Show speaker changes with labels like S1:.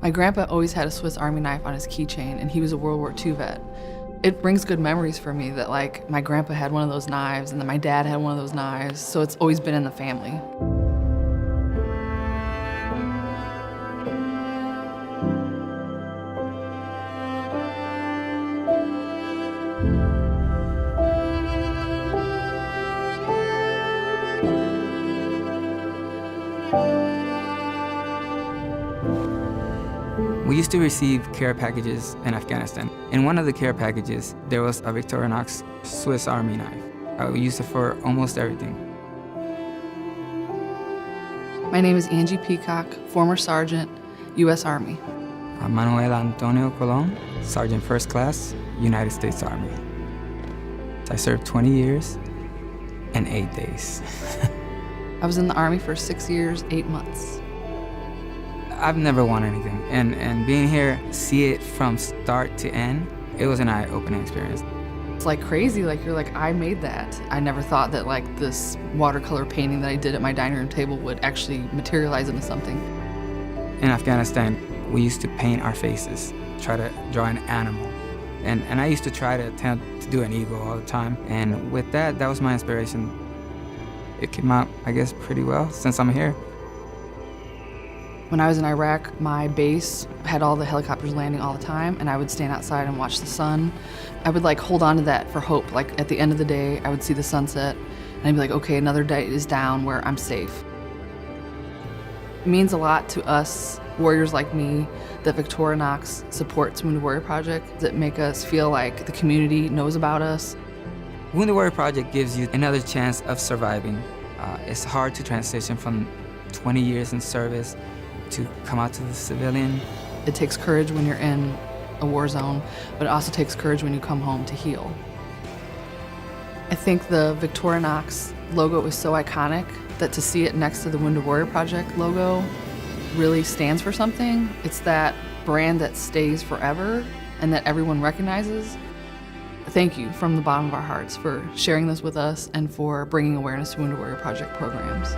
S1: My grandpa always had a Swiss Army knife on his keychain, and he was a World War II vet. It brings good memories for me that like my grandpa had one of those knives and that my dad had one of those knives, so it's always been in the family.
S2: We used to receive care packages in Afghanistan. In one of the care packages, there was a Victorinox Swiss Army knife. We used it for almost everything.
S1: My name is Angie Peacock, former sergeant, U.S. Army.
S2: Manuel Antonio Colon, Sergeant First Class, United States Army. I served 20 years and 8 days.
S1: I was in the Army for 6 years, 8 months.
S2: I've never won anything, and being here, see it from start to end, it was an eye-opening experience.
S1: It's like crazy, like you're like, I made that. I never thought that like this watercolor painting that I did at my dining room table would actually materialize into something.
S2: In Afghanistan, we used to paint our faces, try to draw an animal. And I used to try to attempt to do an eagle all the time. And with that was my inspiration. It came out, I guess, pretty well since I'm here.
S1: When I was in Iraq, my base had all the helicopters landing all the time, and I would stand outside and watch the sun. I would like hold on to that for hope. Like at the end of the day, I would see the sunset, and I'd be like, okay, another day is down where I'm safe. It means a lot to us, warriors like me, that Victorinox supports Wounded Warrior Project, that make us feel like the community knows about us.
S2: Wounded Warrior Project gives you another chance of surviving. It's hard to transition from 20 years in service to come out to the civilian.
S1: It takes courage when you're in a war zone, but it also takes courage when you come home to heal. I think the Victorinox logo is so iconic that to see it next to the Wounded Warrior Project logo really stands for something. It's that brand that stays forever and that everyone recognizes. Thank you from the bottom of our hearts for sharing this with us and for bringing awareness to Wounded Warrior Project programs.